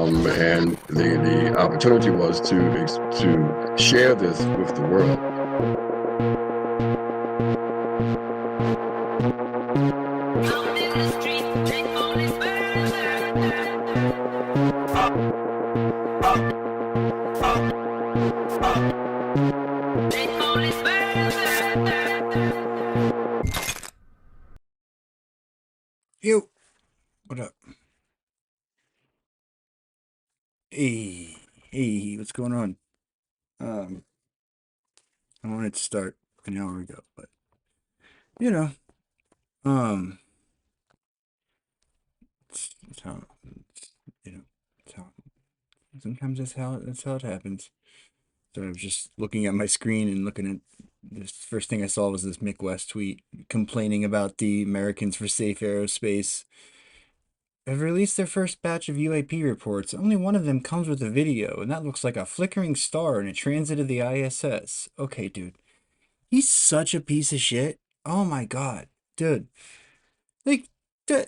and the opportunity was to share this with the world. Yo, what up? Hey, what's going on? Um, I wanted to start an hour ago, but you know, um, it's how you know, it's how sometimes that's how it happens. So I was just looking at my screen and looking at this first thing I saw was this Mick West tweet complaining about the Americans for Safe Aerospace have released their first batch of UAP reports. Only one of them comes with a video, and that looks like a flickering star in a transit of the ISS. Okay, dude. He's such a piece of shit. Oh my god, dude. Like, th-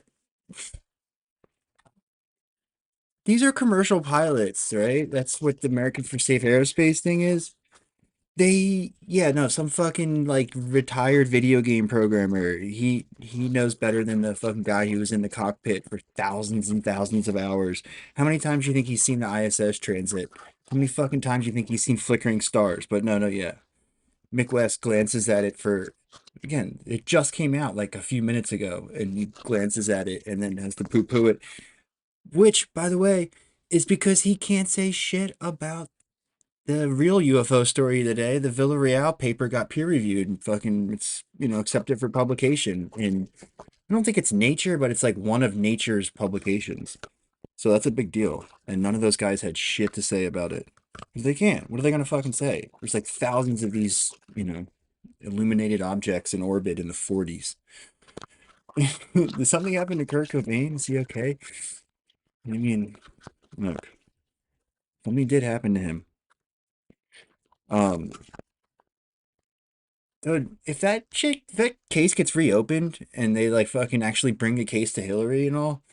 these are commercial pilots, right? That's what the American for Safe Aerospace thing is. Yeah, no, some fucking like retired video game programmer. He knows better than the fucking guy who was in the cockpit for thousands and thousands of hours. How many times do you think he's seen the ISS transit? How many fucking times do you think he's seen flickering stars? But no, yeah. Mick West glances at it for, again, it just came out like a few minutes ago, and he glances at it and then has to poo poo it, which, by the way, is because he can't say shit about the real UFO story today. The Villarreal paper got peer reviewed and fucking, it's, accepted for publication. And I don't think it's Nature, but it's like one of Nature's publications. So that's a big deal. And none of those guys had shit to say about it. 'Cause they can't. What are they going to fucking say? There's like thousands of these, illuminated objects in orbit in the 40s. Did something happen to Kurt Cobain? Is he okay? I mean, look, something did happen to him. Um, dude, if that case gets reopened and they like fucking actually bring the case to Hillary and all,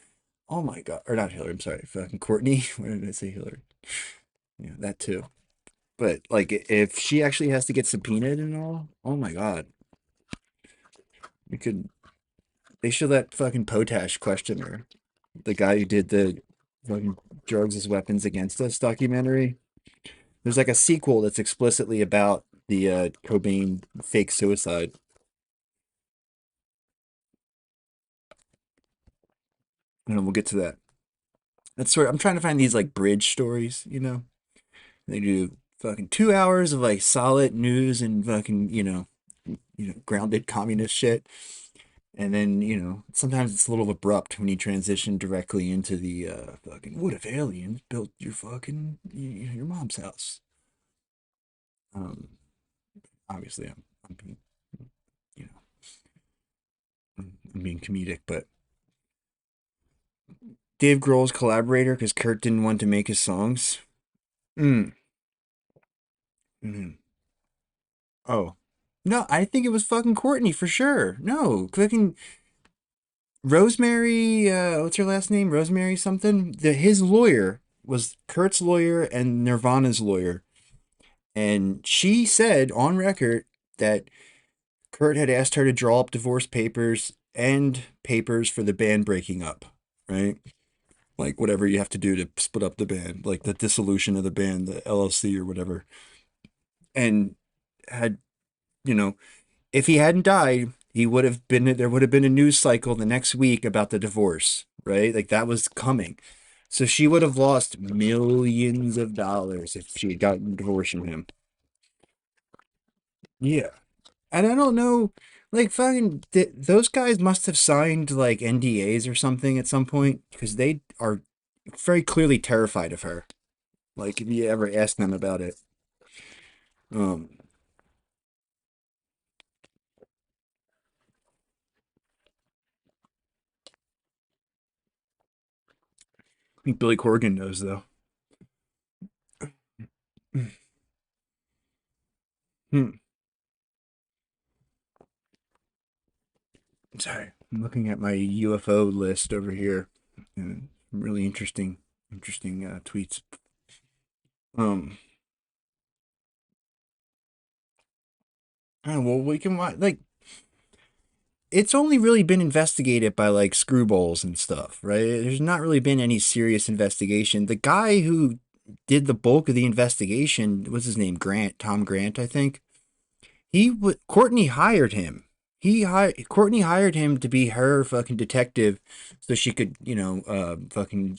oh my god, or not Hillary, I'm sorry, fucking Courtney. Why did I say Hillary? Yeah, that too. But like, if she actually has to get subpoenaed and all, oh my god, we could. They should let fucking Potash question her. The guy who did the fucking drugs as weapons against us documentary. There's like a sequel that's explicitly about the Cobain fake suicide. And we'll get to that. I'm trying to find these like bridge stories. They do fucking 2 hours of like solid news and fucking, grounded communist shit. And then, sometimes it's a little abrupt when you transition directly into the fucking what if aliens built your fucking your mom's house. Um Obviously I'm being, you know, I'm being comedic, but Dave Grohl's collaborator because Kurt didn't want to make his songs. Mm. Mm. Oh. No, I think it was fucking Courtney for sure. No, fucking Rosemary, what's her last name? Rosemary something? His lawyer was Kurt's lawyer and Nirvana's lawyer. And she said on record that Kurt had asked her to draw up divorce papers and papers for the band breaking up, right? Like whatever you have to do to split up the band, like the dissolution of the band, the LLC or whatever. And had, you know, if he hadn't died, there would have been a news cycle the next week about the divorce, right? Like that was coming. So she would have lost millions of dollars if she had gotten a divorce from him. Yeah. And I don't know, like fucking those guys must have signed like NDAs or something at some point because they are very clearly terrified of her. Like if you ever ask them about it. Um, I think Billy Corgan knows though. Hmm. Sorry, I'm looking at my UFO list over here. And really interesting. Interesting tweets. Um, well, we can like it's only really been investigated by like screwballs and stuff, right? There's not really been any serious investigation. The guy who did the bulk of the investigation, what's his name? Grant, Tom Grant, I think. Courtney hired him. Courtney hired him to be her fucking detective, so she could, fucking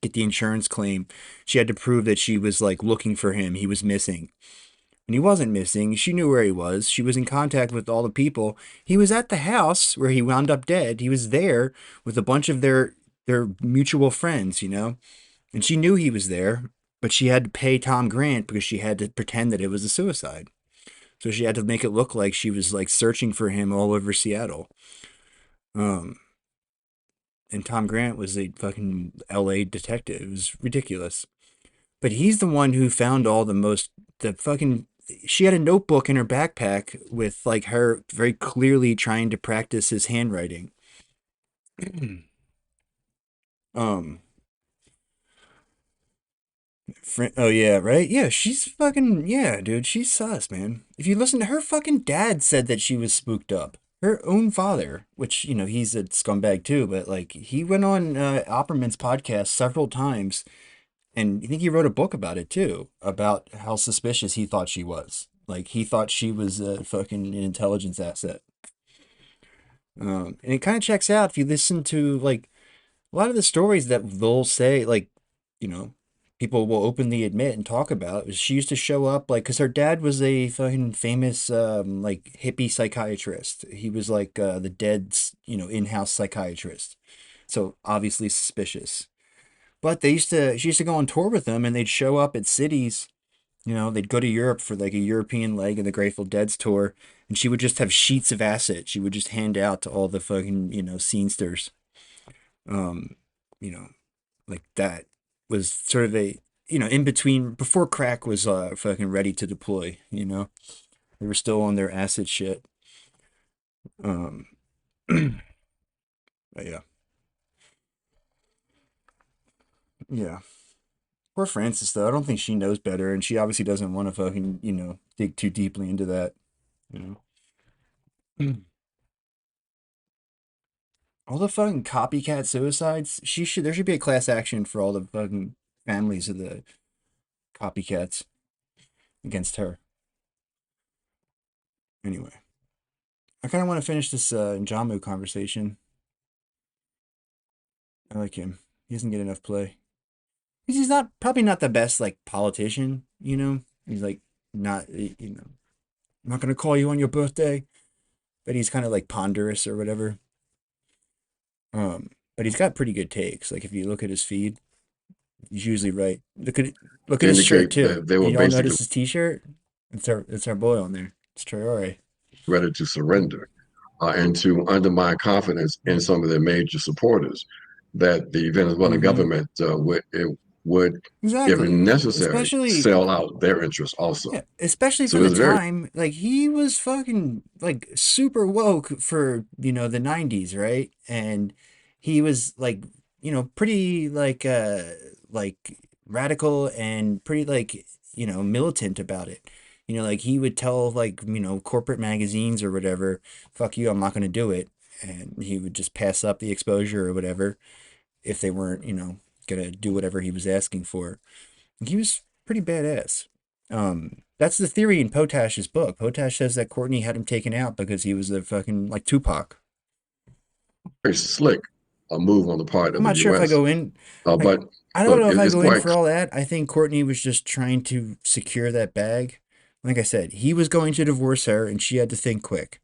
get the insurance claim. She had to prove that she was like looking for him. He was missing. And he wasn't missing. She knew where he was. She was in contact with all the people. He was at the house where he wound up dead. He was there with a bunch of their mutual friends, And she knew he was there, but she had to pay Tom Grant because she had to pretend that it was a suicide. So she had to make it look like she was like searching for him all over Seattle. Um, and Tom Grant was a fucking LA detective. It was ridiculous. But he's the one who found the fucking. She had a notebook in her backpack with like her very clearly trying to practice his handwriting. um, oh yeah, right? Yeah, she's fucking, yeah, dude, she's sus, man. If you listen to her fucking dad said that she was spooked up. Her own father, which, he's a scumbag too, but like he went on Opperman's podcast several times and I think he wrote a book about it too, about how suspicious he thought she was. Like he thought she was a fucking an intelligence asset. And it kind of checks out if you listen to like a lot of the stories that they'll say, like, you know, people will openly admit and talk about. She used to show up like, because her dad was a fucking famous, like hippie psychiatrist. He was like the dead's, in-house psychiatrist. So obviously suspicious. But she used to go on tour with them and they'd show up at cities, they'd go to Europe for like a European leg of the Grateful Dead's tour. And she would just have sheets of acid. She would just hand out to all the fucking, scenesters. Um, you know, like that was sort of a in between before crack was fucking ready to deploy. They were still on their acid shit. Um, but yeah, yeah. Poor Frances though. I don't think she knows better, and she obviously doesn't want to fucking dig too deeply into that. You know, all the fucking copycat suicides. There should be a class action for all the fucking families of the copycats against her. Anyway, I kind of want to finish this Njamu conversation. I like him. He doesn't get enough play. He's not probably not the best like politician. He's like not I'm not gonna call you on your birthday, but he's kind of like ponderous or whatever. But he's got pretty good takes. Like if you look at his feed, he's usually right. Look at his shirt indicate too. that they were You all basically notice his t-shirt? It's our boy on there. It's Traore. ready to surrender and to undermine confidence in some of their major supporters, that the Venezuelan Mm-hmm. government would, if Exactly. necessary, Especially sell out their interests also. Yeah, especially for So the it's very time, like he was fucking like super woke for, the 90s, right? And he was like, pretty like radical and pretty like, militant about it. Like he would tell like, corporate magazines or whatever, fuck you, I'm not going to do it. And he would just pass up the exposure or whatever if they weren't, going to do whatever he was asking for. He was pretty badass. That's the theory in Potash's book. Potash says that Courtney had him taken out because he was a fucking like Tupac. very slick a move on the part I'm of the not sure if I U.S. go in like But I don't look, know if I it's go in quite for all that. I think Courtney was just trying to secure that bag. Like I said, he was going to divorce her and she had to think quick.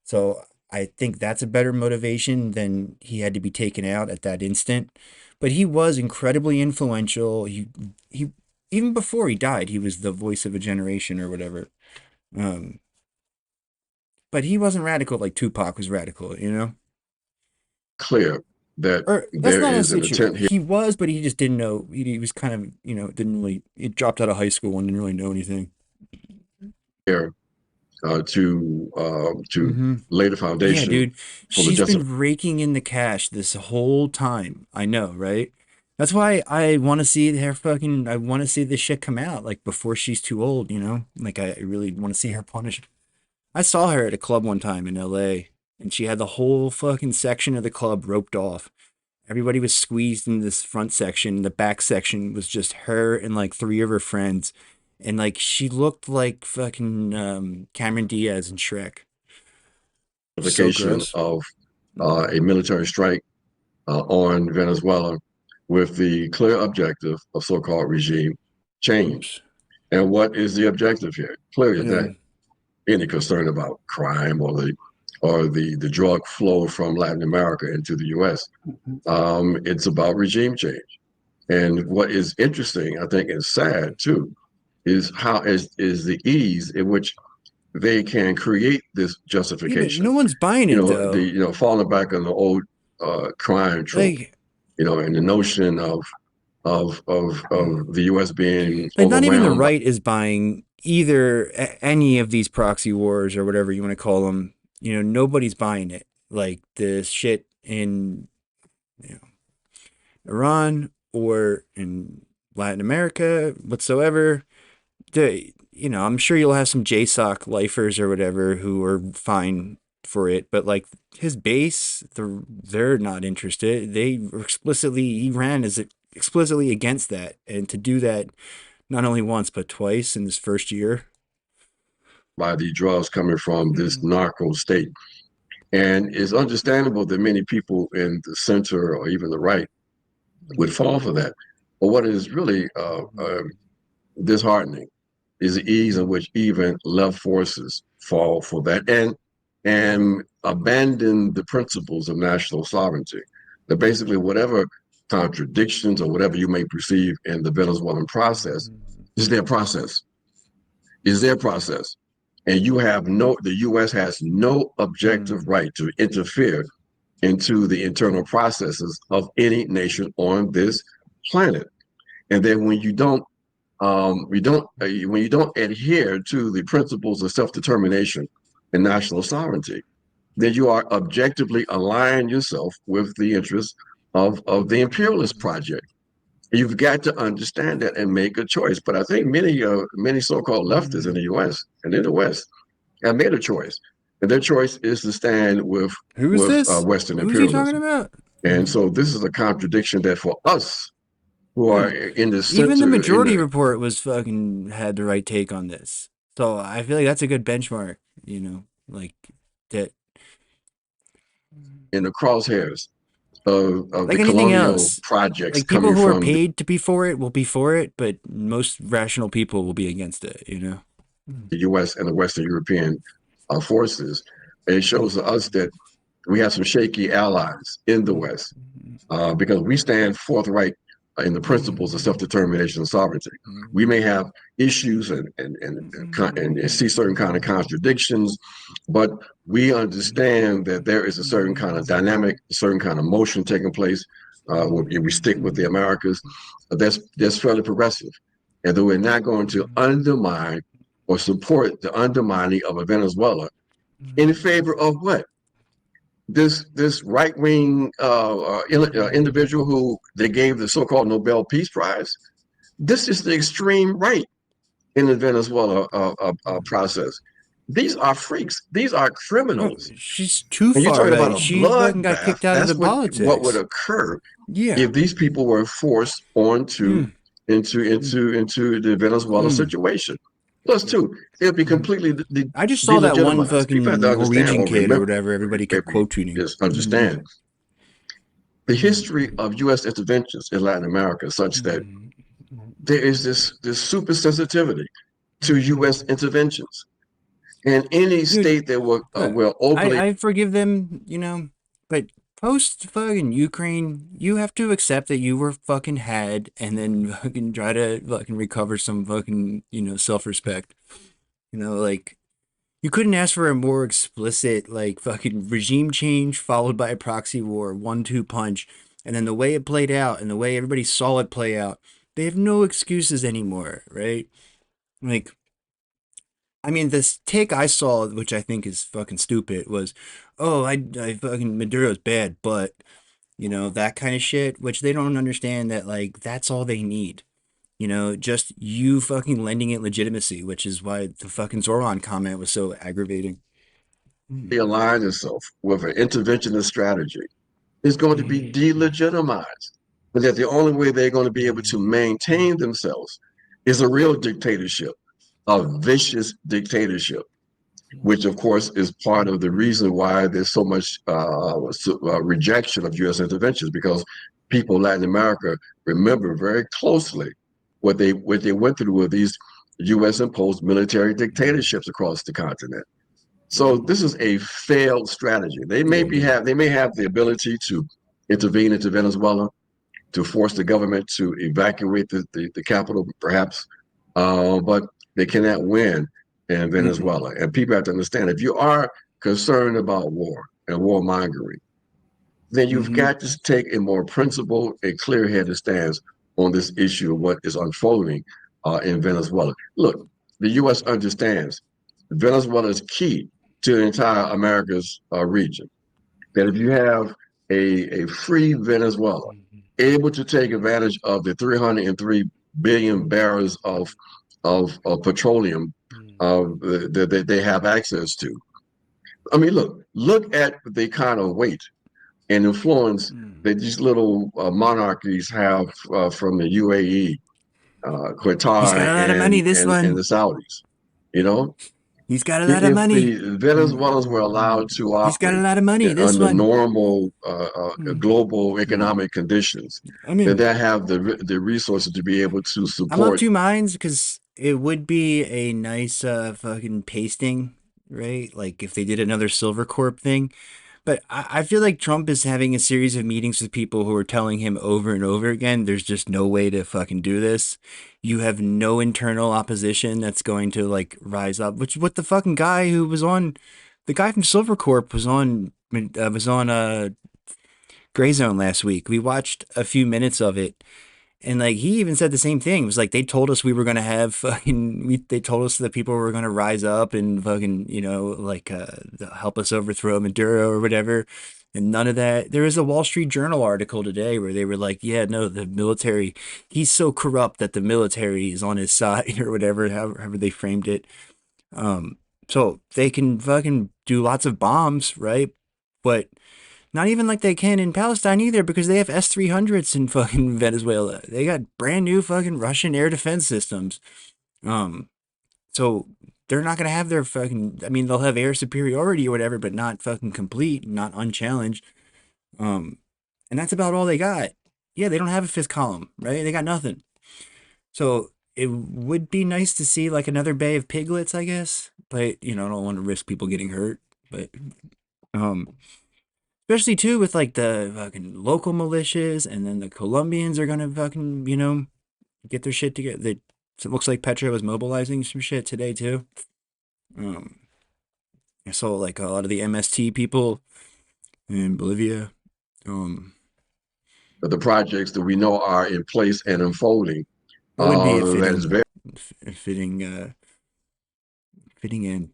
So I think that's a better motivation than he had to be taken out at that instant. But he was incredibly influential. He even before he died, he was the voice of a generation or whatever. Um, but he wasn't radical like Tupac was radical. clear that Or that's there not is an necessarily true. attempt here He was, but he just didn't know. He was kind of, didn't really. He dropped out of high school and didn't really know anything. to Mm-hmm. lay the Yeah, foundation dude. for the She's justification. been raking in the cash this whole time. I know, right? That's why I want to see her fucking. I want to see this shit come out like before she's too old. You know, like I really want to see her punished. I saw her at a club one time in L.A. and she had the whole fucking section of the club roped off. Everybody was squeezed in this front section. The back section was just her and like three of her friends, and like she looked like fucking Cameron Diaz in Shrek. So Justification gross. of a military strike on Venezuela with the clear objective of so-called regime change. Oops. And what is the objective here? Clearly, Yeah. not any concern about crime or the drug flow from Latin America into the U.S. It's about regime change. And what is interesting, I think, and sad too, is is the ease in which they can create this Yeah, but justification. no one's buying it though. Falling back on the old crime trope, Like, and the notion of the U.S. being not even the overwhelmed by right is buying either any of these proxy wars or whatever you want to call them. You know, nobody's buying it. Like the shit in, you know, Iran or in Latin America whatsoever. I'm sure you'll have some JSOC lifers or whatever who are fine for it, but like his base, they're not interested. Iran is explicitly against that, and to do that not only once but twice in this first year. the drugs coming from this Mm. narco state. And it's understandable that many people in the center or even the right would fall for that. But what is really disheartening is the ease in which even left forces fall for that and abandon the principles of national sovereignty. That basically whatever contradictions or whatever you may perceive in the Venezuelan process is their process, is their process. And the US has no objective Mm. right to interfere into the internal processes of any nation on this planet. And then when you don't adhere to the principles of self-determination and national sovereignty, then you are objectively aligning yourself with the interests of the imperialist project. You've got to understand that and make a choice. But I think many so-called leftists in the U.S. and in the West have made a choice, and their choice is to stand Who is with this? Western Who's he talking imperialism. about? And so this is a contradiction that for us who are Yeah. in the Even the center in majority the report was fucking had the right take on this. So I feel like that's a good benchmark, like that. in the crosshairs of Like the anything colonial else, projects like people coming who are from paid to be for it will be for it, but most rational people will be against it. the U.S. and the Western European forces. It shows us that we have some shaky allies in the West because we stand forthright in the principles of self-determination and sovereignty. We may have issues and see certain kind of contradictions, but we understand that there is a certain kind of dynamic, a certain kind of motion taking place. We stick with the Americas. That's fairly progressive, and that we're not going to undermine or support the undermining of a Venezuela in favor of what? This right wing individual who they gave the so-called Nobel Peace Prize. This is the extreme right in the Venezuela process. These are freaks. These are Oh, criminals. she's too And you're far talking about right. a She fucking got bloodbath. kicked out of the That's what would politics. occur Yeah. if these people were forced onto Mm, into the Venezuela mm, situation. Plus, too, it would be mm. completely I just saw that one delegitimized. People have to fucking understand Norwegian or kid or remember, whatever everybody kept maybe quote tweeting. just understand the history of U.S. interventions in Latin America, such that there is this super sensitivity to U.S. interventions, and any Dude, state that will I openly I forgive them, but post fucking Ukraine, you have to accept that you were fucking had, and then fucking try to fucking recover some fucking self respect. Like you couldn't ask for a more explicit like fucking regime change followed by a proxy war, 1-2 punch, and then the way it played out and the way everybody saw it play out. They have no excuses anymore, right? Like I mean, this take I saw, which I think is fucking stupid, was, oh, I fucking Maduro's bad, but you know, that kind of shit, which they don't understand that like that's all they need. You know, just you fucking lending it legitimacy, which is why the fucking Zoran comment was so aggravating. They align itself with an interventionist strategy is going to be delegitimized. But that the only way they're going to be able to maintain themselves is a real dictatorship, a vicious dictatorship, which of course is part of the reason why there's so much rejection of U.S. interventions, because people in Latin America remember very closely what they went through with these U.S. imposed military dictatorships across the continent. So this is a failed strategy. They may have the ability to intervene into Venezuela, to force the government to evacuate the capital, perhaps, but they cannot win in Venezuela. And people have to understand, if you are concerned about war and warmongering, then you've Mm-hmm. got to take a more principled and clear-headed stance on this issue of what is unfolding in Venezuela. Look, the U.S. understands Venezuela is key to the entire America's region. That if you have a free Venezuela able to take advantage of the 303 billion barrels of petroleum that they have access to. I mean, look at the kind of weight and influence that these little monarchies have from the UAE, He's got Qatar, a lot of money, and, this and one. the Saudis. You know, He's got a lot of if money. the Venezuelans were allowed to He's got a operate lot of money, this under one. normal global economic conditions, I then mean, they have the resources to be able to I'm of support. two minds because it would be a nice fucking pasting, right? Like if they did another Silver Corp thing. But I feel like Trump is having a series of meetings with people who are telling him over and over again, there's just no way to fucking do this. You have no internal opposition that's going to like rise up. Which what the fucking guy who was on, the guy from Silver Corp was on Gray Zone last week. We watched a few minutes of it, and like he even said the same thing. It was like they told us we were gonna have fucking. They told us that people were gonna rise up and fucking like help us overthrow Maduro or whatever. And none of that. There is a Wall Street Journal article today where they were like, "Yeah, no, the military. He's so corrupt that the military is on his side or whatever. However they framed it. Um, so they can fucking do lots of bombs, right? But not even like they can in Palestine either, because they have S-300s in fucking Venezuela. They got brand new fucking Russian air defense systems. Um, so they're not gonna have their fucking. I mean, they'll have air superiority or whatever, but not fucking complete, not unchallenged. Um, and that's about all they got. Yeah, they don't have a fifth column, right? They got nothing. So it would be nice to see like another bay of piglets, I guess. But I don't want to risk people getting hurt. But um, especially too with like the fucking local militias, and then the Colombians are gonna fucking get their shit together. It looks like Petro is mobilizing some shit today too. Um, I saw like a lot of the MST people in Bolivia. Um, The projects that we know are in place and unfolding. it would be a That is very, fitting fitting in.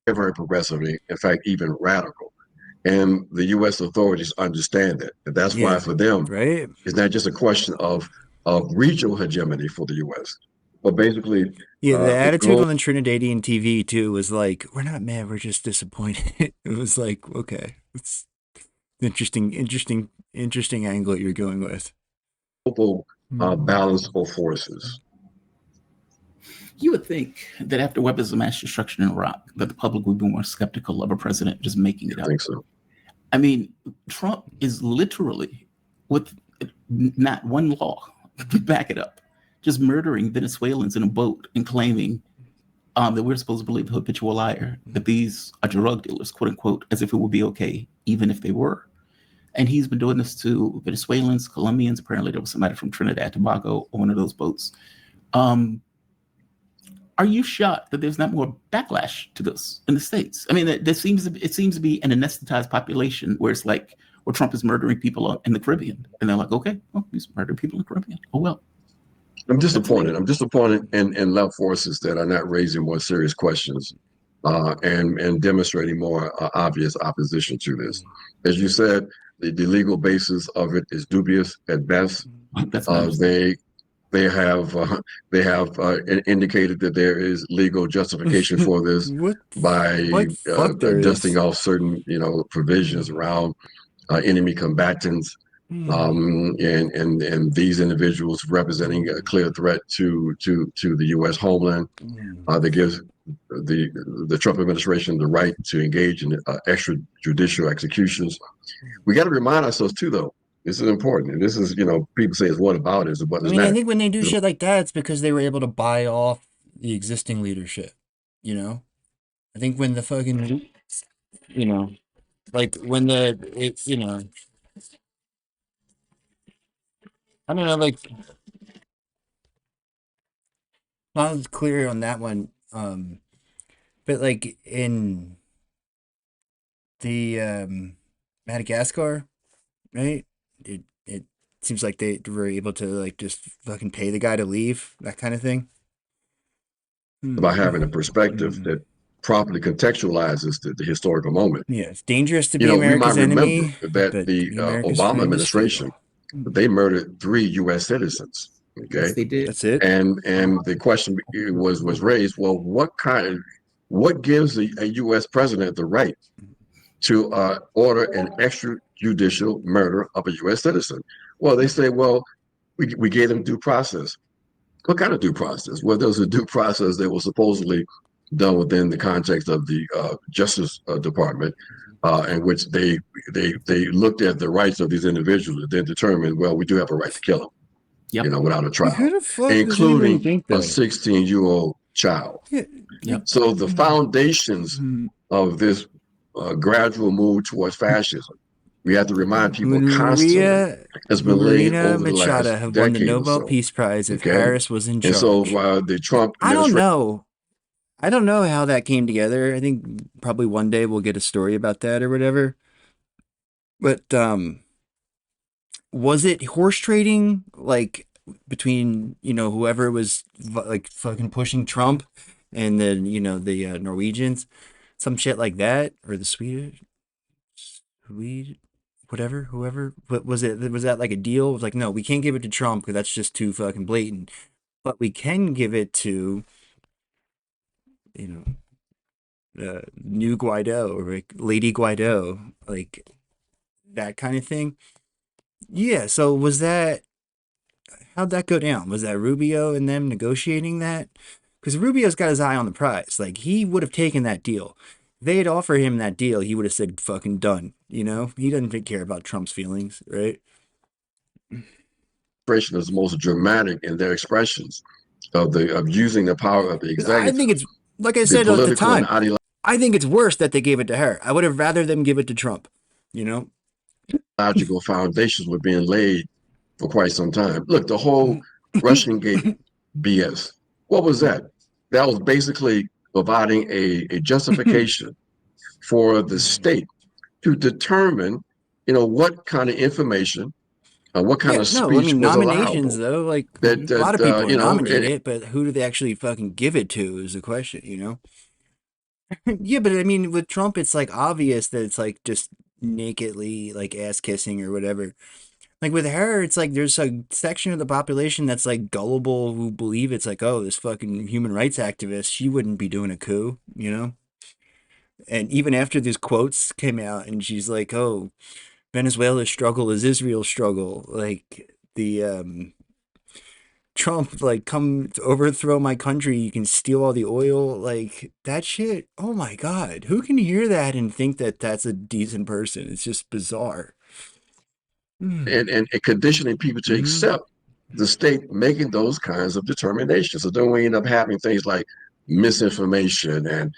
very progressive. In fact, even radical. And the U.S. authorities understand that. And that's why Yeah, for them, right. it's not just a question of regional hegemony for the U.S., but basically Yeah, the the attitude global on the Trinidadian TV too was like, "We're not mad, we're just disappointed." It was like, okay, it's interesting angle you're going with. balance of forces. You would think that after weapons of mass destruction in Iraq, that the public would be more skeptical of a president just making it I up. think so. I mean, Trump is literally, with not one law to back it up, just murdering Venezuelans in a boat and claiming that we're supposed to believe the habitual liar, that these are drug dealers, quote unquote, as if it would be okay, even if they were. And he's been doing this to Venezuelans, Colombians. Apparently, there was somebody from Trinidad and Tobago on one of those boats. Are you shocked that there's not more backlash to this in the States? I mean, it seems to be an anesthetized population where it's like, well, Trump is murdering people in the Caribbean. And they're like, okay, well, he's murdering people in the Caribbean. Oh, well. I'm disappointed. I'm disappointed in left forces that are not raising more serious questions and demonstrating more obvious opposition to this. As you said, the legal basis of it is dubious at best. That's my They have indicated that there is legal justification for this What? by What fuck there dusting is? off certain provisions around enemy combatants, and these individuals representing a clear threat to the U.S. homeland. That gives the Trump administration the right to engage in extrajudicial executions. We got to remind ourselves too, though. This is important, and this is people say it's what about it, what I is mean, I that? think when they do shit like that, it's because they were able to buy off the existing leadership. I think when the fucking, like when it's I don't know, like not as clear on that one. But like in the Madagascar, right? It seems like they were able to like just fucking pay the guy to leave, that kind of thing. About having a perspective that properly contextualizes the historical moment. Yeah, it's dangerous to be We might America's remember enemy, that but the be America's Obama friend is administration, fatal. they murdered 3 U.S. citizens. Okay, Yes, they did. That's it. and the question was raised. Well, what gives a U.S. president the right to order an extrajudicial murder of a U.S. citizen? Well, they say, well, we gave them due process. What kind of due process? Well, there was a due process that was supposedly done within the context of the Justice Department, in which they looked at the rights of these individuals and then determined, well, we do have a right to kill them, Yep. without a Who trial, the fuck does anybody including think a that? 16-year-old child. Yeah. Yep. So the foundations of this gradual move towards fascism, we have to remind people constantly, has been laid Marina over the last Machado have won the decade or Nobel so. Peace Prize if Okay, Harris was in and so charge. the Trump I don't administration. know. I don't know how that came together. I think probably one day we'll get a story about that or whatever. But was it horse trading like between whoever was like fucking pushing Trump and then the Norwegians, some shit like that, or the Swedish, whatever, whoever? But was that like a deal? It was like, no, we can't give it to Trump because that's just too fucking blatant. But we can give it to new Guaido or like Lady Guaido, like that kind of thing. Yeah. So how'd that go down? Was that Rubio and them negotiating that? Because Rubio's got his eye on the prize. Like he would have taken that deal. If they'd offer him that deal, he would have said fucking done. He doesn't care about Trump's feelings, right? Expression is most dramatic in their expressions of using the power of the I executive, think it's like I the said at the political and time. I think it's worse that they gave it to her. I would have rather them give it to Trump. ideological foundations were being laid for quite some time. Look, the whole Russian Gate BS. What was that? That was basically providing a justification for the state to determine, what kind of information, what kind of No, I speech mean was nominations allowable. though. Like That a lot of people are nominated, and but who do they actually fucking give it to is the question. Yeah, but I mean, with Trump, it's like obvious that it's like just nakedly like ass kissing or whatever. Like with her, it's like there's a section of the population that's like gullible who believe it's like, oh, this fucking human rights activist, she wouldn't be doing a coup. And even after these quotes came out, and she's like, oh, Venezuela's struggle is Israel's struggle. Like the Trump, like, come overthrow my country. You can steal all the oil. Like, that shit. Oh my God. Who can hear that and think that that's a decent person? It's just bizarre. and conditioning people to accept the state making those kinds of determinations. So then we end up having things like misinformation and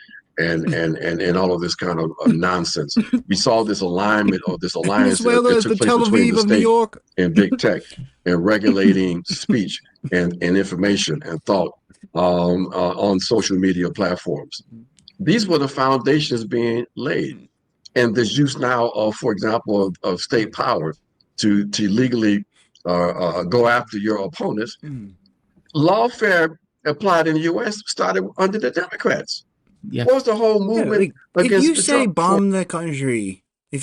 all of this kind of nonsense. We saw this alignment or this alliance Venezuela that is took the place Tel between Aviv the of New state York. and big tech and regulating speech and information and thought on social media platforms. These were the foundations being laid. And this use now of, for example, of state power to legally go after your opponents. Lawfare applied in the U.S. started under the Democrats. Yeah. What was the whole Yeah, movement like if you against the say Trump? bomb the country, If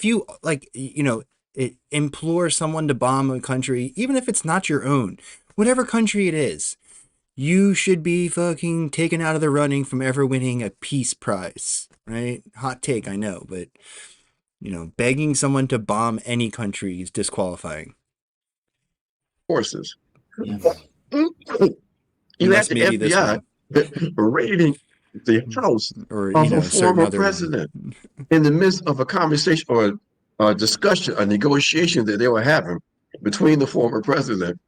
you like, implore someone to bomb a country, even if it's not your own, whatever country it is, you should be fucking taken out of the running from ever winning a peace prize, right? Hot take, I know, but begging someone to bomb any country is disqualifying. Forces. Yes. You had Unless the maybe this FBI one, raiding the house or of a a certain former other president in the midst of a conversation or a discussion, a negotiation that they were having between the former president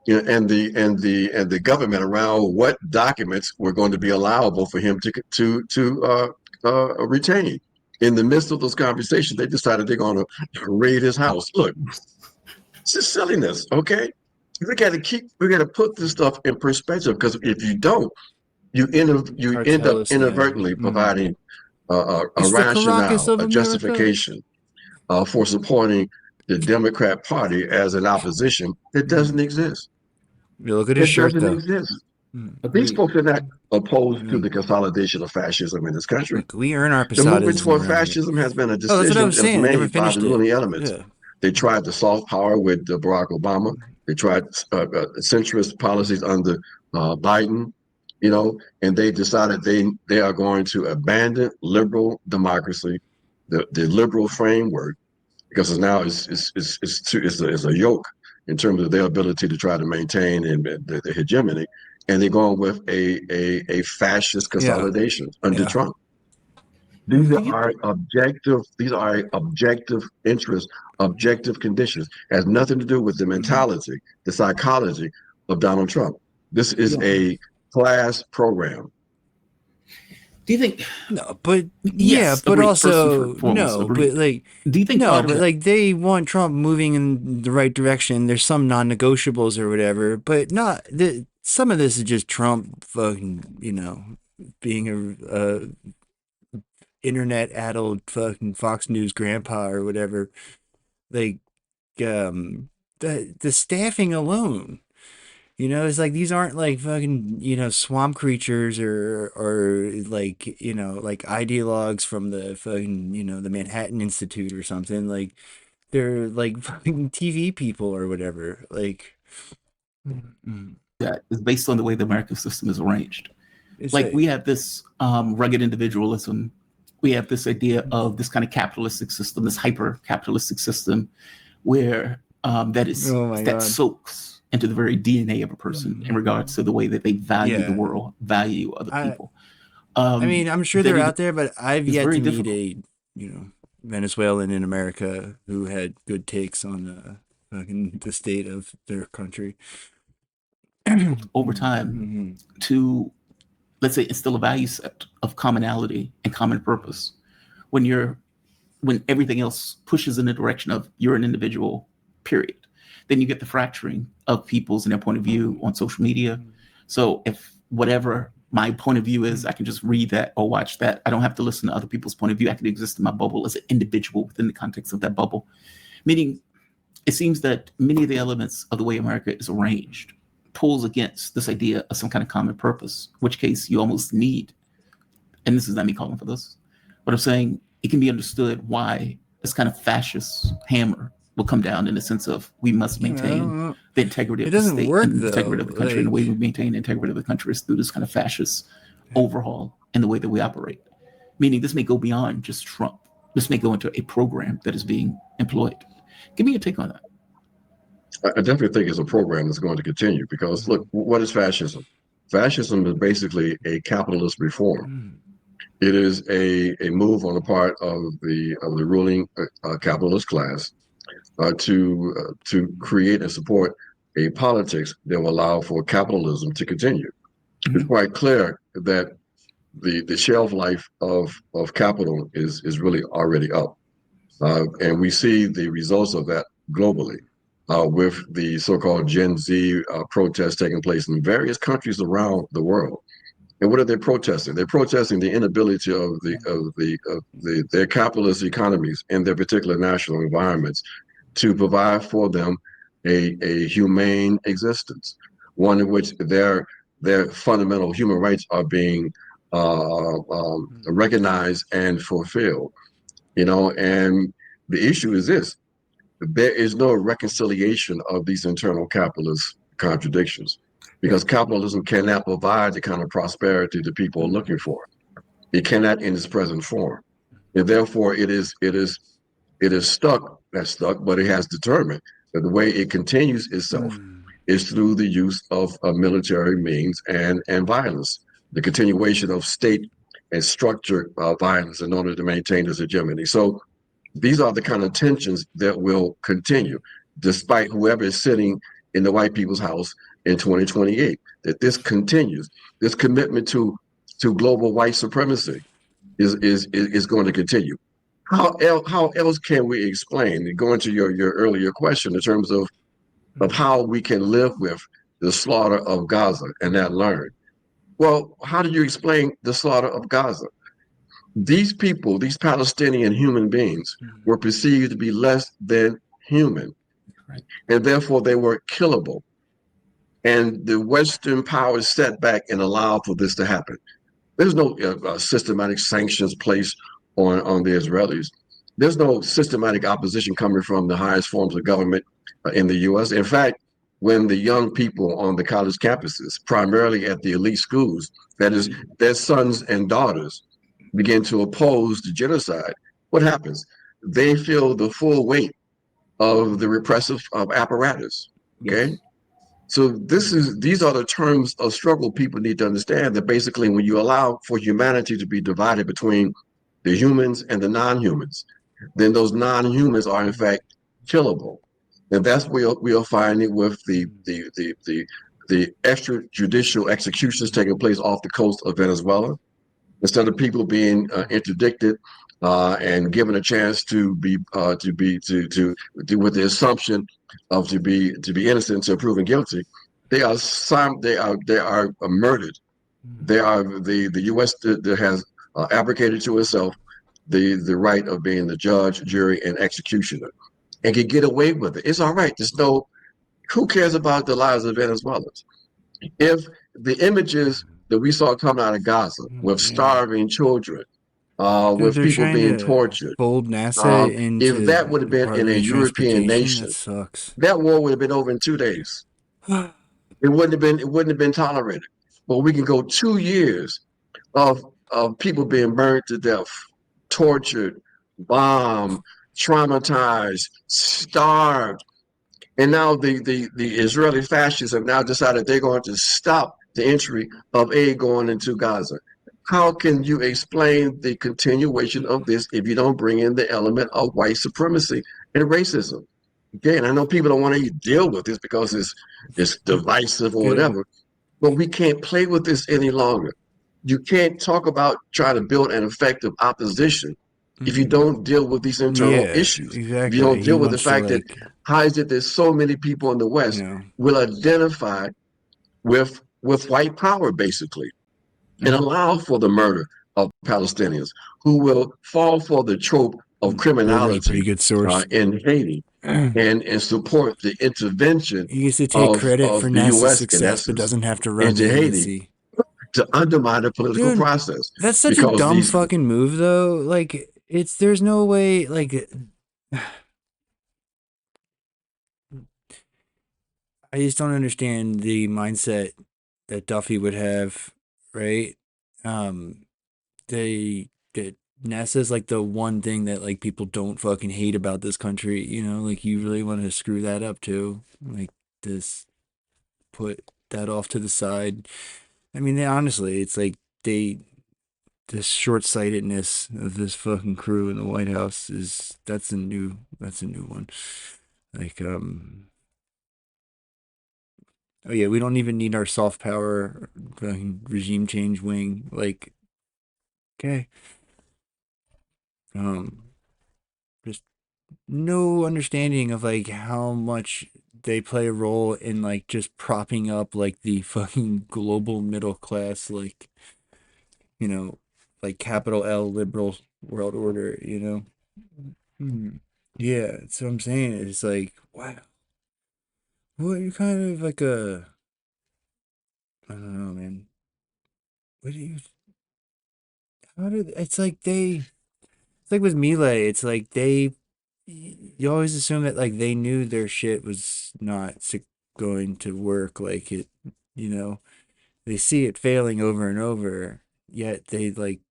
and the government around what documents were going to be allowable for him to retain. In the midst of those conversations, they decided they're going to raid his house. Look, it's just silliness, okay? We got to put this stuff in perspective, because if you don't, you end up cartelist inadvertently thing. providing a It's the Caracas rationale, of a America. justification for supporting the Democrat Party as an opposition that doesn't exist. You look at his It shirt, doesn't though. exist. These Agreed. folks are not opposed to the consolidation of fascism in this country. Look, we earn our The movement Posadism toward around here. fascism has been a Oh, that's what I decision was that was saying. I never made by the finished it. ruling elements. Yeah. They tried the soft power with Barack Obama. They tried centrist policies under Biden, and they decided they are going to abandon liberal democracy, the liberal framework, because it's a yoke in terms of their ability to try to maintain the hegemony, and they're going with a fascist consolidation under Trump. These are objective interests, objective conditions. It has nothing to do with the mentality, the psychology of Donald Trump. This is a class program. Do you think? No, but Yes, but agreed. also Foremost, no, agreed. but like Do you think no, part of but it? like they want Trump moving in the right direction. There's some non-negotiables or whatever, but not some of this is just Trump fucking, being a internet addled fucking Fox News grandpa or whatever. Like the staffing alone. It's like these aren't like fucking, swamp creatures or like, like ideologues from the fucking, the Manhattan Institute or something. Like they're like fucking TV people or whatever. Like That is based on the way the American system is arranged. it's Like we have this rugged individualism. We have this idea of this kind of capitalistic system, this hyper capitalistic system, where that soaks into the very DNA of a person in regards to the way that they value the world, value other people. I mean, I'm sure they're out there, but I've yet to meet a Venezuelan in America who had good takes on the state of their country. Over time, to, let's say, instill a value set of commonality and common purpose, when everything else pushes in the direction of you're an individual, period, then you get the fracturing of people's and their point of view on social media. So if whatever my point of view is, I can just read that or watch that. I don't have to listen to other people's point of view. I can exist in my bubble as an individual within the context of that bubble. Meaning, it seems that many of the elements of the way America is arranged pulls against this idea of some kind of common purpose, in which case you almost need, and this is not me calling for this, but I'm saying it can be understood why this kind of fascist hammer will come down in the sense of we must maintain the integrity of the state and the integrity of the country. And the way we maintain the integrity of the country is through this kind of fascist overhaul in the way that we operate. Meaning this may go beyond just Trump. This may go into a program that is being employed. Give me your take on that. I definitely think it's a program that's going to continue, because look, what is fascism? Fascism is basically a capitalist reform. It is a move on the part of the ruling capitalist class to create and support a politics that will allow for capitalism to continue. It's quite clear that the shelf life of capital is really already up, and we see the results of that globally with the so-called Gen Z protests taking place in various countries around the world. And what are they protesting? They're protesting the inability of their capitalist economies in their particular national environments to provide for them a humane existence, one in which their fundamental human rights are being recognized and fulfilled. And the issue is this: there is no reconciliation of these internal capitalist contradictions because capitalism cannot provide the kind of prosperity that people are looking for. It cannot in its present form. And therefore it is stuck, not stuck, but it has determined that the way it continues itself is through the use of military means and violence, the continuation of state and structured violence in order to maintain its hegemony. So these are the kind of tensions that will continue, despite whoever is sitting in the white people's house in 2028. That this continues. This commitment to global white supremacy is going to continue. How else can we explain, going to your earlier question in terms of how we can live with the slaughter of Gaza and not learn? Well, how do you explain the slaughter of Gaza? These people, these Palestinian human beings, were perceived to be less than human, Right. and therefore they were killable. And the Western powers sat back and allowed for this to happen. There's no systematic sanctions placed on the Israelis. There's no systematic opposition coming from the highest forms of government in the U.S. In fact, when the young people on the college campuses, primarily at the elite schools, that is, their sons and daughters, begin to oppose the genocide, what happens? They feel the full weight of the repressive apparatus. Okay. Yes. So these are the terms of struggle people need to understand, that basically when you allow for humanity to be divided between the humans and the non-humans, then those non-humans are in fact killable. And that's where we are finding with the extrajudicial executions taking place off the coast of Venezuela. Instead of people being interdicted and given a chance to be with the assumption of to be innocent until proven guilty, they are murdered. They are the U.S. that has abrogated to itself the right of being the judge, jury, and executioner, and can get away with it. It's all right. There's no who cares about the lives of Venezuelans? If the images that we saw coming out of Gaza with starving children, Dude, with they're people trying being to tortured, fold NASA if into that would have been in a Department of European Transportation. That nation, sucks. that war would have been over in 2 days. It wouldn't have been tolerated. But we can go 2 years of people being burned to death, tortured, bombed, traumatized, starved. And now the Israeli fascists have now decided they're going to stop the entry of aid going into Gaza. How can you explain the continuation of this if you don't bring in the element of white supremacy and racism? Again, I know people don't want to deal with this because it's divisive or Good. whatever, but we can't play with this any longer. You can't talk about trying to build an effective opposition if you don't deal with these internal Yeah, issues. If you exactly. don't He deal with the wants to fact that how is it that so many people in the you West know, will identify with white power basically and allow for the murder of Palestinians, who will fall for the trope of we're a pretty criminality good source. in Haiti and support the intervention He gets to take of credit for the NASA's U.S. in success, but essence doesn't have to run the into Haiti agency. to undermine the political Dude, process that's such a because dumb these fucking move, though. Like, there's no way, like, I just don't understand the mindset that Duffy would have, right? Um, that NASA's like the one thing that like people don't fucking hate about this country, like you really want to screw that up too. Like this put that off to the side. I mean, honestly, it's like they this short-sightedness of this fucking crew in the White House that's a new one. Like oh yeah, we don't even need our soft power fucking regime change wing. Like okay. Um just no understanding of like how much they play a role in like just propping up like the fucking global middle class, like you know like capital L liberal world order. Hmm. Yeah, that's what I'm saying. It's like, wow, what you kind of like I don't know, man. What do you, how did, it's like like with Melee, it's like you always assume that like they knew their shit was not going to work. Like it, you know, they see it failing over and over, yet they like,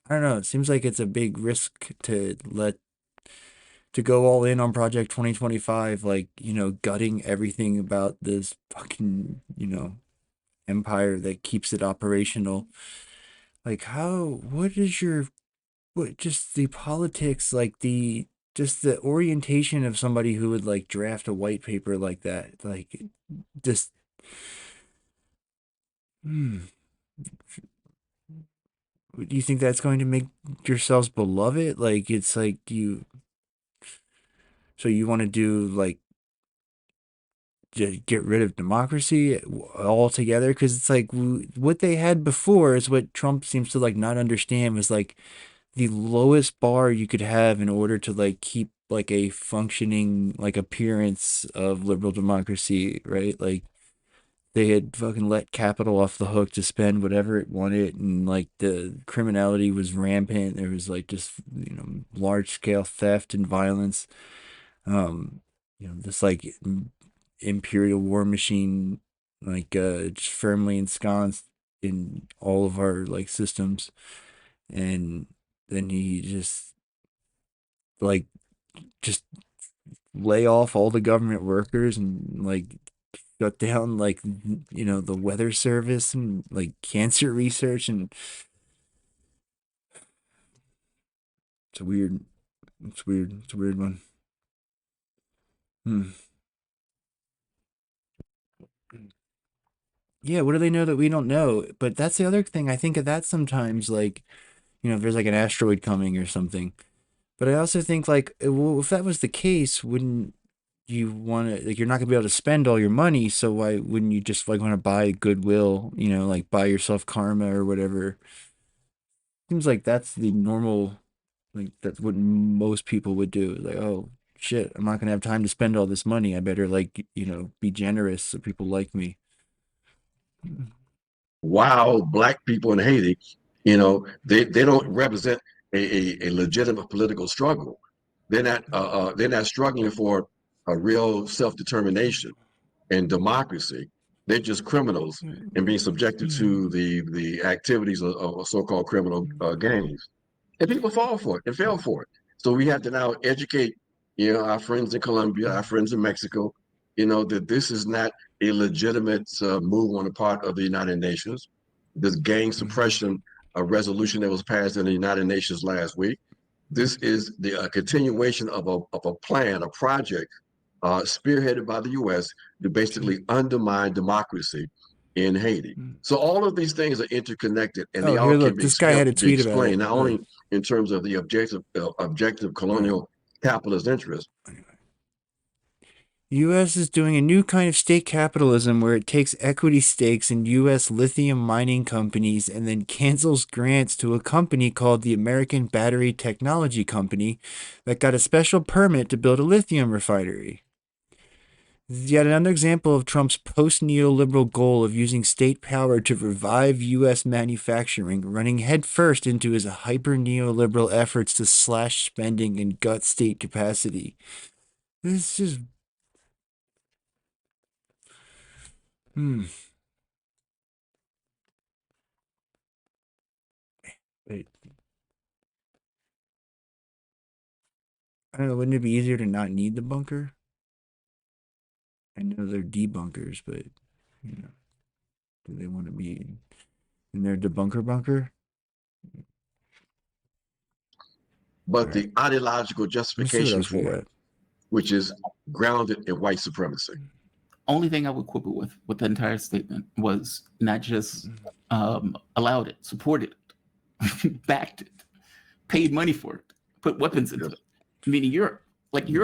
I don't know. It seems like it's a big risk to go all in on Project 2025, like, gutting everything about this fucking, empire that keeps it operational. Like, just the politics, like just the orientation of somebody who would like draft a white paper like that, like, just, hmm. Do you think that's going to make yourselves beloved? Like, it's like so you want to do like, to get rid of democracy altogether? Because it's like what they had before is what Trump seems to like not understand, was like the lowest bar you could have in order to like keep like a functioning like appearance of liberal democracy, right? Like they had fucking let capital off the hook to spend whatever it wanted, and like the criminality was rampant. There was like just large scale theft and violence. This like imperial war machine, like just firmly ensconced in all of our like systems. And then he just lay off all the government workers and like shut down like the weather service and like cancer research. And it's a weird one. Yeah, what do they know that we don't know? But that's the other thing. I think of that sometimes, like, if there's like an asteroid coming or something. But I also think like, well, if that was the case, wouldn't you want to, like, you're not gonna be able to spend all your money, so why wouldn't you just like want to buy goodwill, like buy yourself karma or whatever? Seems like that's the normal, like that's what most people would do. Like, oh shit, I'm not gonna have time to spend all this money. I better like, be generous so people like me. While black people in Haiti, they don't represent a legitimate political struggle. They're not struggling for a real self-determination and democracy. They're just criminals and being subjected to the activities of so-called criminal gangs. And people fall for it and fell for it. So we have to now educate, our friends in Colombia, our friends in Mexico, that this is not a legitimate move on the part of the United Nations. This gang suppression resolution that was passed in the United Nations last week. This is the continuation of a plan, a project spearheaded by the U.S. to basically undermine democracy in Haiti. So all of these things are interconnected, and they Oh, all here, can look, be this guy had a tweet about explained it. not only in terms of the objective colonial capitalist interest. U.S. is doing a new kind of state capitalism where it takes equity stakes in U.S. lithium mining companies and then cancels grants to a company called the American Battery Technology Company that got a special permit to build a lithium refinery. This is yet another example of Trump's post-neoliberal goal of using state power to revive U.S. manufacturing, running headfirst into his hyper-neoliberal efforts to slash spending and gut state capacity. This is just... Wait. I don't know, wouldn't it be easier to not need the bunker? I know they're debunkers, but, do they want to be in their debunker bunker? But the ideological justification else we for got. it, which is grounded in white supremacy. Only thing I would quibble with the entire statement was not just allowed it, supported it, backed it, paid money for it, put weapons into it. Meaning Europe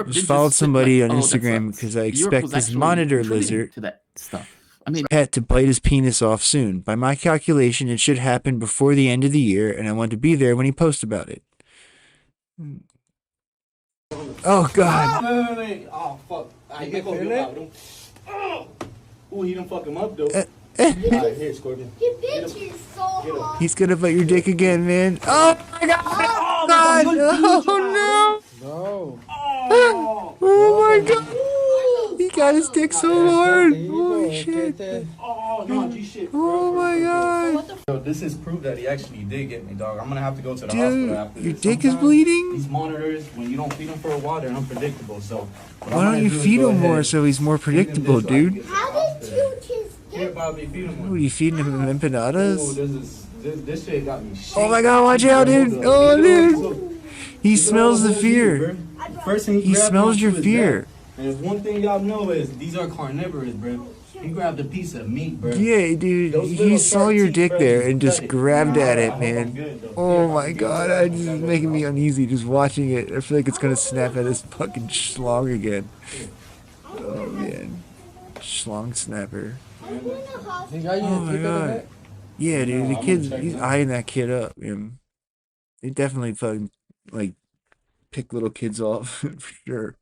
Just followed somebody on Instagram sucks. because I Europe expect was this actually monitor contributing lizard to that stuff. I mean, pet to bite his penis off soon. By my calculation, it should happen before the end of the year, and I want to be there when he posts about it. Oh God! Wait. Oh fuck! I get it. Ooh, he done fuck him up though. Alright, here, Scorpion. You bitch is so hot. He's gonna bite your dick again, man. Oh my God! God! Oh no! No. Oh my God! He got his dick so hard. Holy shit! Oh, no, G shit. Oh my God! Yo, this is proof that he actually did get me, dog. I'm gonna have to go to the hospital Dude, after your this. dick is Sometimes bleeding? These monitors, when you don't feed them for a while, they're unpredictable. So Why don't you feed him more so he's more predictable, dude? How did you just Here, Bobby, feed him What, one. are you feeding him Ooh, empanadas? this shit got me shit. Oh my God, watch out, dude! Oh, dude! He smells the fear. First thing He grabbed smells onto your his fear. back. And if one thing y'all know is these are carnivorous, bro. He grabbed a piece of meat, bro. Yeah, dude, Those he little saw sharp your teeth, dick bro, there just and just cut it. grabbed at I it, hope I'm man. good, though. Oh Yeah, my I'm God, good. it's making me uneasy just watching it. I feel like it's gonna snap at his fucking schlong again. Oh man, schlong snapper. Oh my God. Yeah, dude, the kid's he's eyeing that kid up, man. They definitely fucking like pick little kids off for sure.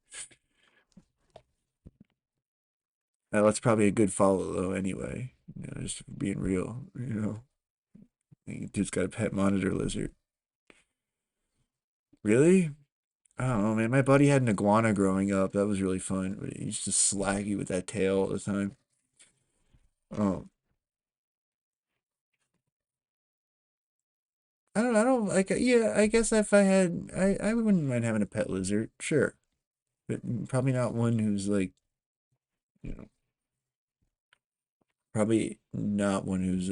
That's probably a good follow though, anyway. You know, just being real, you know. Dude's got a pet monitor lizard. Really? I don't know, man. My buddy had an iguana growing up. That was really fun. But he used to slag you with that tail all the time. Oh. I don't like, yeah, I guess if I had, I wouldn't mind having a pet lizard, sure. But probably not one who's like, you know, probably not one who's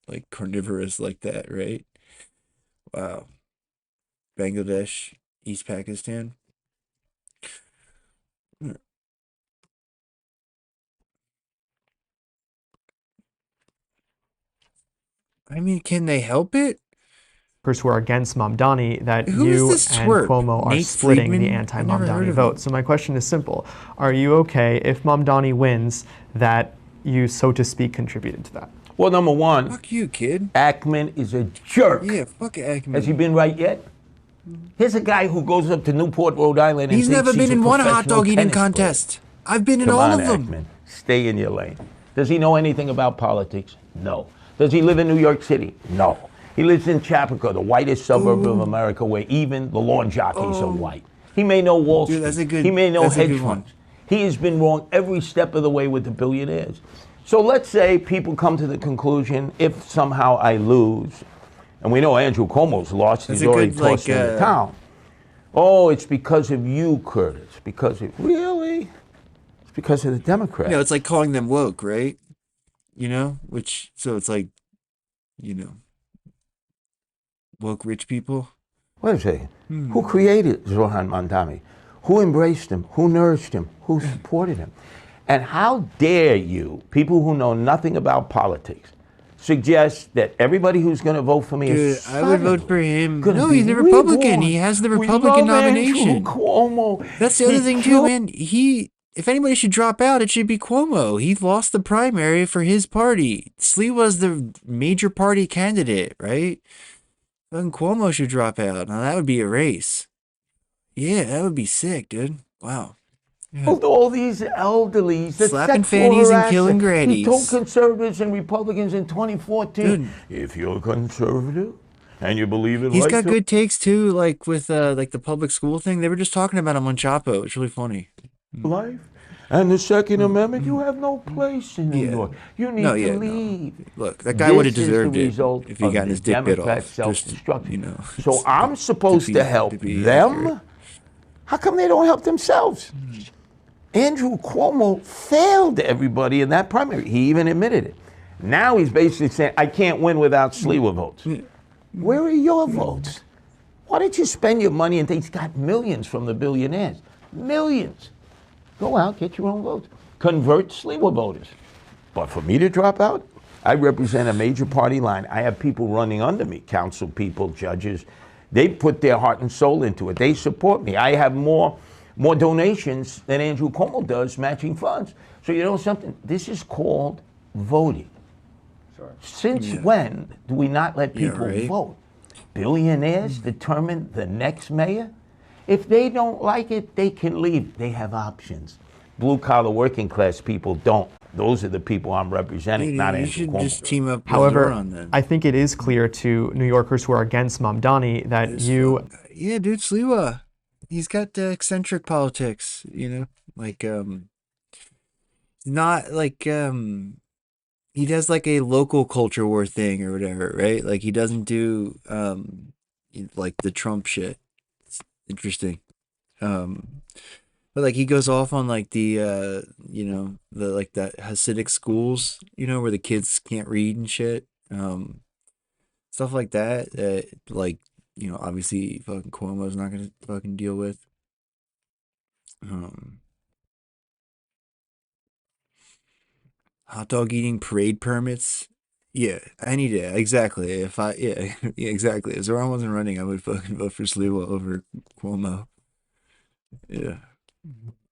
like carnivorous like that, right? Wow. Bangladesh, East Pakistan. I mean, can they help it? Who are against Mamdani, that Who is you this and twerp? Cuomo are Nate splitting the Friedman? I never heard anti-Mamdani of vote. him. So my question is simple. Are you okay if Mamdani wins that you, so to speak, contributed to that? Well, number one, Fuck you, kid. Ackman is a jerk. Yeah, fuck Ackman. Has he been right yet? Here's a guy who goes up to Newport, Rhode Island, and He's thinks never been he's a in one hot professional dog eating tennis player. contest. I've been in Come all on, of them. Ackman. Stay in your lane. Does he know anything about politics? No. Does he live in New York City? No. He lives in Chapaka, the whitest suburb of America, where even the lawn jockeys are white. He may know Wall Street. Dude, that's a good- He may know that's a hedge good one. funds. He has been wrong every step of the way with the billionaires. So let's say people come to the conclusion, if somehow I lose, and we know Andrew Cuomo's lost, That's he's a already good, tossed like, in the town. Oh, it's because of you, Curtis. Because of, really? It's because of the Democrats. No, it's like calling them woke, right? You know? Which, so it's like, you know, woke rich people. Wait a second. Who created Zohran Mamdani? Who embraced him? Who nourished him? Who supported him? And how dare you, people who know nothing about politics, suggest that everybody who's going to vote for me Dude, is I would vote for him. gonna No, be he's the Republican. reborn. He has the We Republican love nomination. Andrew Cuomo. That's the other He thing too, killed- man. If anybody should drop out, it should be Cuomo. He lost the primary for his party. Slee was the major party candidate, right? Then Cuomo should drop out. Now that would be a race. Yeah, that would be sick, dude. Wow. Killed all these elderlies, the Slapping sexual fannies and harasser. killing He grannies. told conservatives and Republicans in 2014, Dude. if you're conservative and you believe in He's right got to good takes too, like with like the public school thing. They were just talking about him on Chapo. It's really funny. life and the Second Amendment, you have no place in New Yeah. York. You need No, to yeah, no. leave. Look, that guy would have This is the deserved it result if he of got the his dick bit Democrat off. Just, self-destruction. you know. So I'm supposed to be- help to be them? accurate. How come they don't help themselves? Andrew Cuomo failed everybody in that primary. He even admitted it. Now he's basically saying, I can't win without sleeper votes. Where are your votes? Why don't you spend your money and he's got millions from the billionaires? Millions. Go out, get your own votes. Convert sleeper voters. But for me to drop out, I represent a major party line. I have people running under me, council people, judges. They put their heart and soul into it. They support me. I have more donations than Andrew Cuomo does matching funds. So you know something? This is called voting. Since when do we not let Yeah, people right. vote? Billionaires determine the next mayor? If they don't like it, they can leave. They have options. Blue collar working class people don't. Those are the people I'm representing, Dude, not you Andrew should Cuomo. just team up with However, Zohran then. I think it is clear to New Yorkers who are against Mamdani that This you fucking guy. Yeah, dude, Sliwa. He's got eccentric politics, you know? Like, not like, he does like a local culture war thing or whatever, right? Like, he doesn't do, like the Trump shit. It's interesting. But like he goes off on like the the like that Hasidic schools, where the kids can't read and shit. Stuff like that. Like, obviously fucking Cuomo's not gonna fucking deal with. Um, Hot dog eating parade permits. Yeah, any day. Exactly. If I yeah, yeah, exactly. If Zoran wasn't running, I would fucking vote for Sliwa over Cuomo. Yeah.